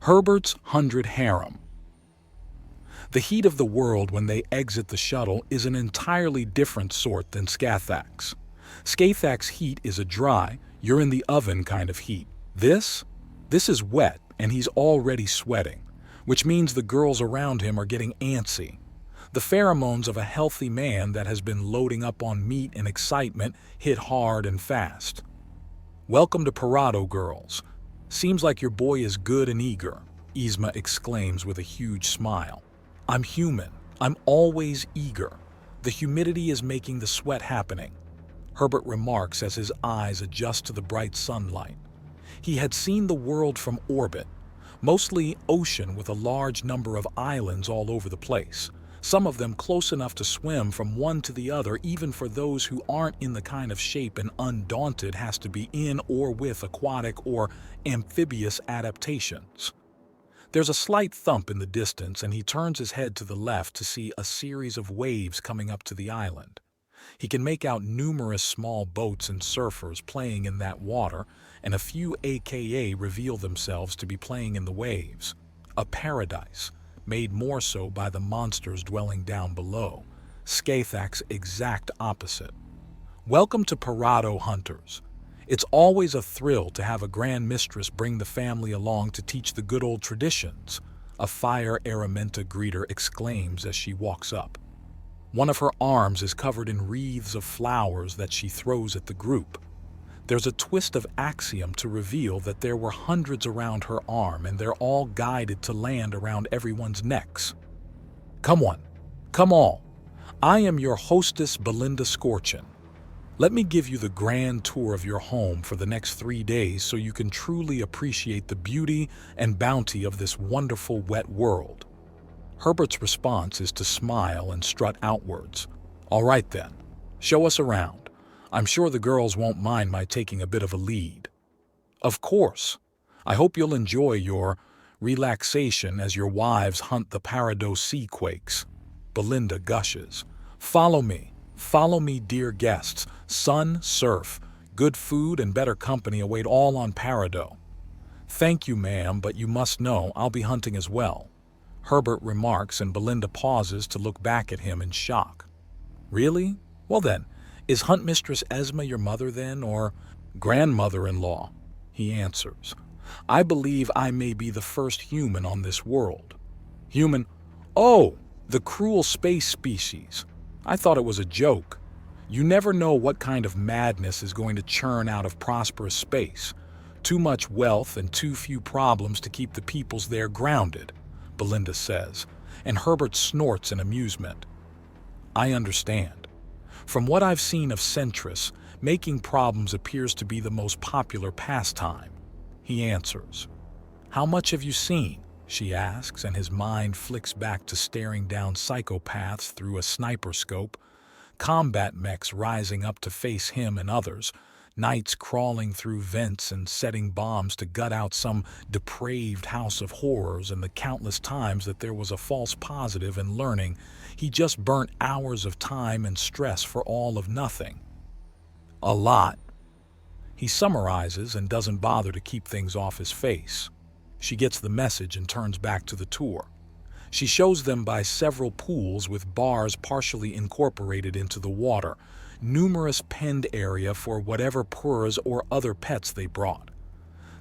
Herbert's 100 Harem. The heat of the world when they exit the shuttle is an entirely different sort than Scathach's. Scathach's heat is a dry, you're in the oven kind of heat. This is wet, and he's already sweating, which means the girls around him are getting antsy. The pheromones of a healthy man that has been loading up on meat and excitement hit hard and fast. "Welcome to Parado, girls. Seems like your boy is good and eager," Yzma exclaims with a huge smile. "I'm human. I'm always eager. The humidity is making the sweat happening," Herbert remarks as his eyes adjust to the bright sunlight. He had seen the world from orbit, mostly ocean with a large number of islands all over the place, some of them close enough to swim from one to the other even for those who aren't in the kind of shape an Undaunted has to be in or with aquatic or amphibious adaptations. There's a slight thump in the distance and he turns his head to the left to see a series of waves coming up to the island. He can make out numerous small boats and surfers playing in that water, and a few AKA reveal themselves to be playing in the waves. A paradise, made more so by the monsters dwelling down below, Scathach's exact opposite. Welcome to Parado, hunters. It's always a thrill to have a grand mistress bring the family along to teach the good old traditions, a Fire Araminta greeter exclaims as she walks up. One of her arms is covered in wreaths of flowers that she throws at the group. There's a twist of axiom to reveal that there were hundreds around her arm and they're all guided to land around everyone's necks. "Come on, come all. I am your hostess Belinda Scorchin. Let me give you the grand tour of your home for the next 3 days so you can truly appreciate the beauty and bounty of this wonderful wet world." Herbert's response is to smile and strut outwards. "All right then, show us around. I'm sure the girls won't mind my taking a bit of a lead." "Of course. I hope you'll enjoy your relaxation as your wives hunt the Parado sea quakes," Belinda gushes. Follow me, dear guests. Sun, surf, good food, and better company await all on Parado." "Thank you, ma'am, but you must know I'll be hunting as well," Herbert remarks, and Belinda pauses to look back at him in shock. "Really? Well then, is Hunt Mistress Yzma your mother then, or grandmother-in-law?" he answers. "I believe I may be the first human on this world." "Human? Oh, the cruel space species. I thought it was a joke. You never know what kind of madness is going to churn out of prosperous space. Too much wealth and too few problems to keep the peoples there grounded," Belinda says, and Herbert snorts in amusement. "I understand. From what I've seen of Centris, making problems appears to be the most popular pastime," he answers. "How much have you seen?" she asks, and his mind flicks back to staring down psychopaths through a sniper scope, combat mechs rising up to face him and others, knights crawling through vents and setting bombs to gut out some depraved house of horrors, and the countless times that there was a false positive and learning he just burnt hours of time and stress for all of nothing. "A lot." He summarizes and doesn't bother to keep things off his face. She gets the message and turns back to the tour. She shows them by several pools with bars partially incorporated into the water, numerous penned area for whatever purrs or other pets they brought.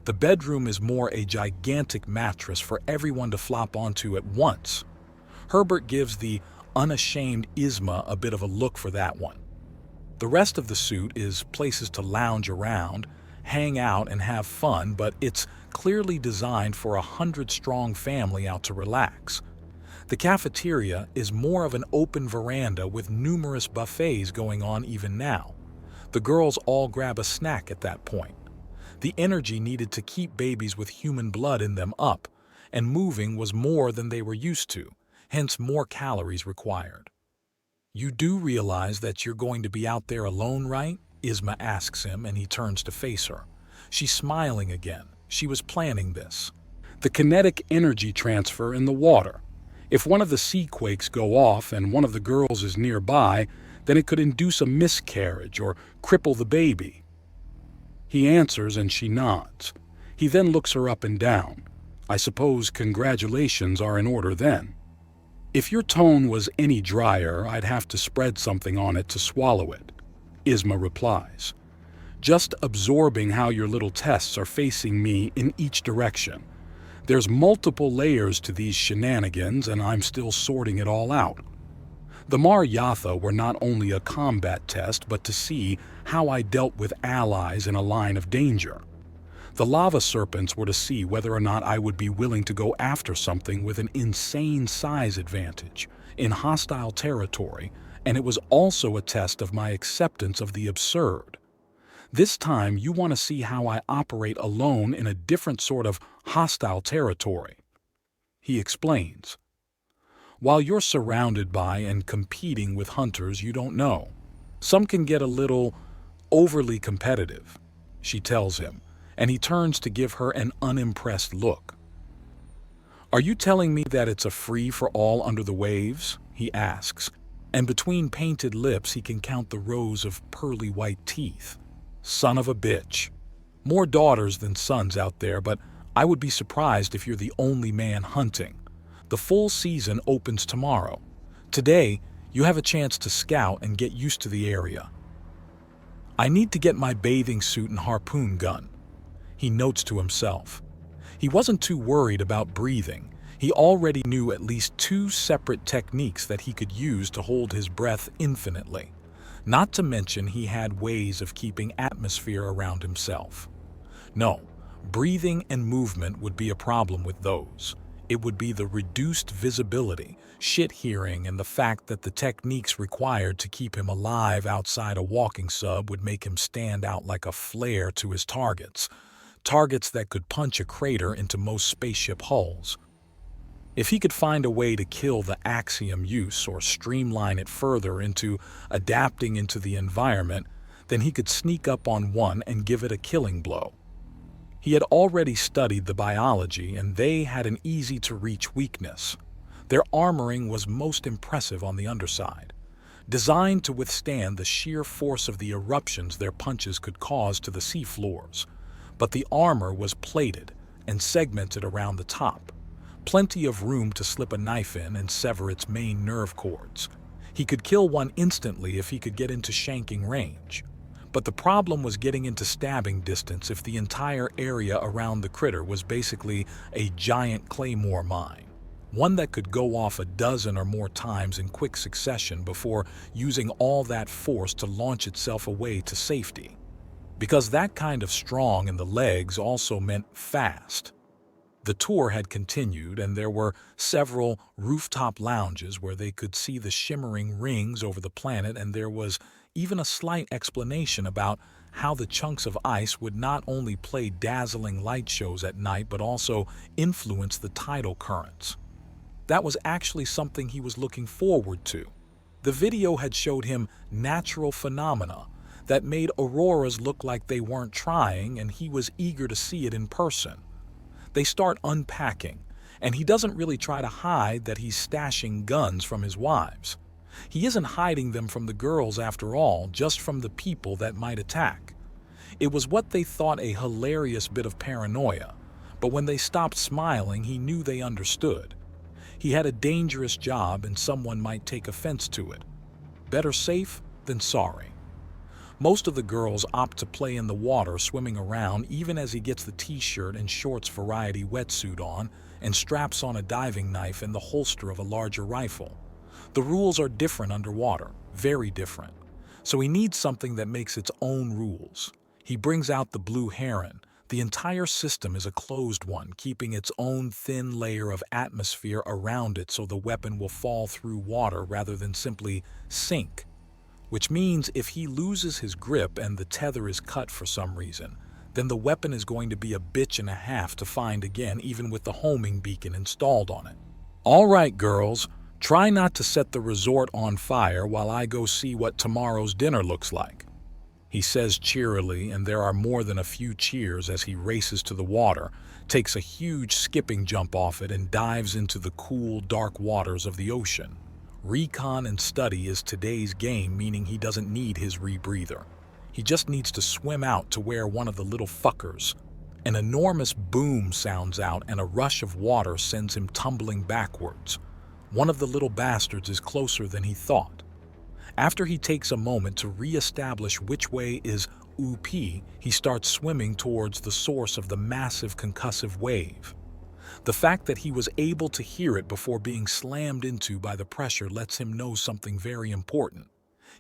The bedroom is more a gigantic mattress for everyone to flop onto at once. Herbert gives the unashamed Yzma a bit of a look for that one. The rest of the suite is places to lounge around, hang out and have fun, but it's clearly designed for 100-strong family out to relax. The cafeteria is more of an open veranda with numerous buffets going on even now. The girls all grab a snack at that point. The energy needed to keep babies with human blood in them up, and moving was more than they were used to, hence more calories required. "You do realize that you're going to be out there alone, right?" Yzma asks him, and he turns to face her. She's smiling again. She was planning this. The kinetic energy transfer in the water. If one of the sea quakes go off and one of the girls is nearby, then it could induce a miscarriage or cripple the baby. He answers and she nods. He then looks her up and down. I suppose congratulations are in order then. If your tone was any drier, I'd have to spread something on it to swallow it, Isma replies, just absorbing how your little tests are facing me in each direction. There's multiple layers to these shenanigans, and I'm still sorting it all out. The Mar Yatha were not only a combat test, but to see how I dealt with allies in a line of danger. The lava serpents were to see whether or not I would be willing to go after something with an insane size advantage in hostile territory, and it was also a test of my acceptance of the absurd. This time you want to see how I operate alone in a different sort of hostile territory. He explains. While you're surrounded by and competing with hunters you don't know, some can get a little overly competitive, she tells him, and he turns to give her an unimpressed look. Are you telling me that it's a free for all under the waves? He asks, and between painted lips he can count the rows of pearly white teeth. Son of a bitch. More daughters than sons out there, but I would be surprised if you're the only man hunting. The full season opens tomorrow. Today, you have a chance to scout and get used to the area. I need to get my bathing suit and harpoon gun, he notes to himself. He wasn't too worried about breathing. He already knew at least 2 separate techniques that he could use to hold his breath infinitely. Not to mention he had ways of keeping atmosphere around himself. No, breathing and movement would be a problem with those. It would be the reduced visibility, shit hearing, and the fact that the techniques required to keep him alive outside a walking sub would make him stand out like a flare to his targets. Targets that could punch a crater into most spaceship hulls. If he could find a way to kill the axiom use or streamline it further into adapting into the environment, then he could sneak up on one and give it a killing blow. He had already studied the biology, and they had an easy-to-reach weakness. Their armoring was most impressive on the underside, designed to withstand the sheer force of the eruptions their punches could cause to the seafloors. But the armor was plated and segmented around the top. Plenty of room to slip a knife in and sever its main nerve cords. He could kill one instantly if he could get into shanking range. But the problem was getting into stabbing distance if the entire area around the critter was basically a giant claymore mine, one that could go off a dozen or more times in quick succession before using all that force to launch itself away to safety. Because that kind of strong in the legs also meant fast. The tour had continued, and there were several rooftop lounges where they could see the shimmering rings over the planet, and there was even a slight explanation about how the chunks of ice would not only play dazzling light shows at night but also influence the tidal currents. That was actually something he was looking forward to. The video had showed him natural phenomena that made auroras look like they weren't trying, and he was eager to see it in person. They start unpacking, and he doesn't really try to hide that he's stashing guns from his wives. He isn't hiding them from the girls after all, just from the people that might attack. It was what they thought a hilarious bit of paranoia, but when they stopped smiling, he knew they understood. He had a dangerous job and someone might take offense to it. Better safe than sorry. Most of the girls opt to play in the water, swimming around, even as he gets the t-shirt and shorts variety wetsuit on and straps on a diving knife in the holster of a larger rifle. The rules are different underwater, very different. So he needs something that makes its own rules. He brings out the blue heron. The entire system is a closed one, keeping its own thin layer of atmosphere around it so the weapon will fall through water rather than simply sink. Which means if he loses his grip and the tether is cut for some reason, then the weapon is going to be a bitch and a half to find again, even with the homing beacon installed on it. All right, girls, try not to set the resort on fire while I go see what tomorrow's dinner looks like, he says cheerily, and there are more than a few cheers as he races to the water, takes a huge skipping jump off it, and dives into the cool, dark waters of the ocean. Recon and study is today's game, meaning he doesn't need his rebreather. He just needs to swim out to where one of the little fuckers An enormous boom sounds out and a rush of water sends him tumbling backwards. One of the little bastards is closer than he thought. After he takes a moment to re-establish which way is UP, he starts swimming towards the source of the massive concussive wave. The fact that he was able to hear it before being slammed into by the pressure lets him know something very important.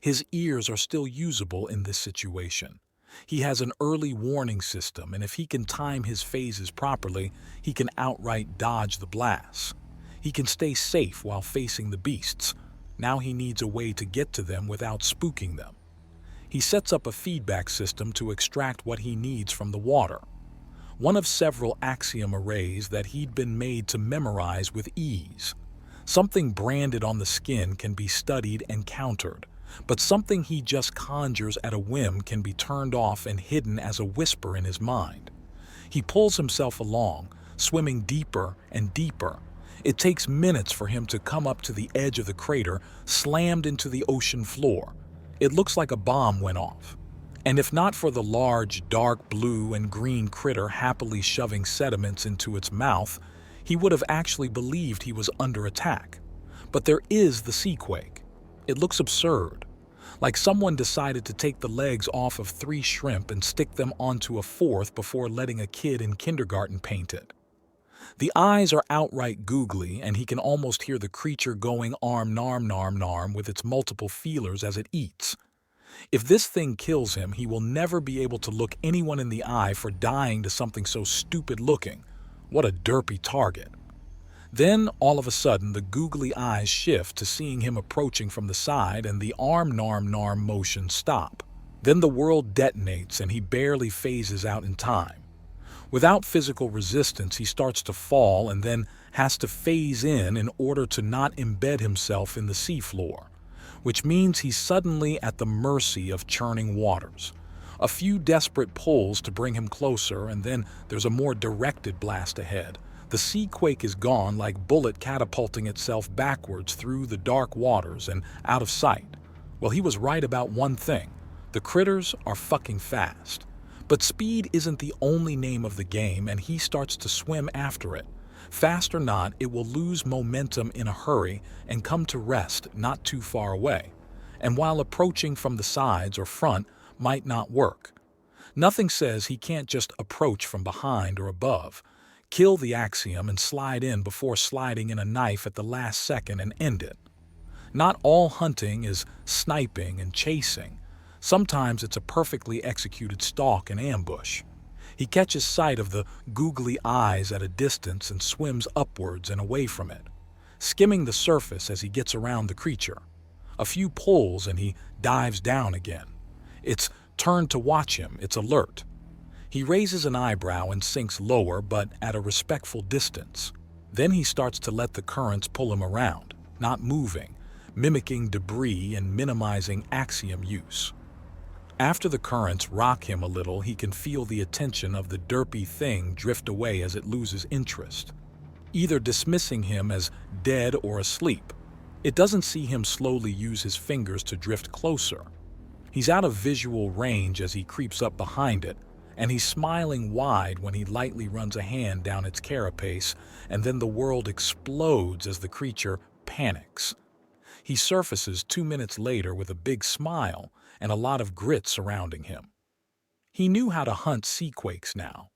His ears are still usable in this situation. He has an early warning system, and if he can time his phases properly, he can outright dodge the blasts. He can stay safe while facing the beasts. Now he needs a way to get to them without spooking them. He sets up a feedback system to extract what he needs from the water. One of several axiom arrays that he'd been made to memorize with ease. Something branded on the skin can be studied and countered, but something he just conjures at a whim can be turned off and hidden as a whisper in his mind. He pulls himself along, swimming deeper and deeper. It takes minutes for him to come up to the edge of the crater, slammed into the ocean floor. It looks like a bomb went off. And if not for the large, dark blue and green critter happily shoving sediments into its mouth, he would have actually believed he was under attack. But there is the seaquake. It looks absurd, like someone decided to take the legs off of 3 shrimp and stick them onto a 4th before letting a kid in kindergarten paint it. The eyes are outright googly, and he can almost hear the creature going arm, narm, narm, narm with its multiple feelers as it eats. If this thing kills him, he will never be able to look anyone in the eye for dying to something so stupid looking. What a derpy target. Then, all of a sudden, the googly eyes shift to seeing him approaching from the side and the arm narm narm motion stop. Then the world detonates and he barely phases out in time. Without physical resistance, he starts to fall and then has to phase in order to not embed himself in the seafloor, which means he's suddenly at the mercy of churning waters. A few desperate pulls to bring him closer, and then there's a more directed blast ahead. The seaquake is gone like bullet catapulting itself backwards through the dark waters and out of sight. Well, he was right about one thing. The critters are fucking fast. But speed isn't the only name of the game, and he starts to swim after it. Fast or not, it will lose momentum in a hurry and come to rest not too far away. And while approaching from the sides or front might not work. Nothing says he can't just approach from behind or above, kill the axiom and slide in before sliding in a knife at the last second and end it. Not all hunting is sniping and chasing. Sometimes it's a perfectly executed stalk and ambush. He catches sight of the googly eyes at a distance and swims upwards and away from it, skimming the surface as he gets around the creature. A few pulls and he dives down again. It's turned to watch him, it's alert. He raises an eyebrow and sinks lower, but at a respectful distance. Then he starts to let the currents pull him around, not moving, mimicking debris and minimizing axiom use. After the currents rock him a little, he can feel the attention of the derpy thing drift away as it loses interest, either dismissing him as dead or asleep. It doesn't see him slowly use his fingers to drift closer. He's out of visual range as he creeps up behind it, and he's smiling wide when he lightly runs a hand down its carapace, and then the world explodes as the creature panics. He surfaces 2 minutes later with a big smile and a lot of grit surrounding him. He knew how to hunt seaquakes now.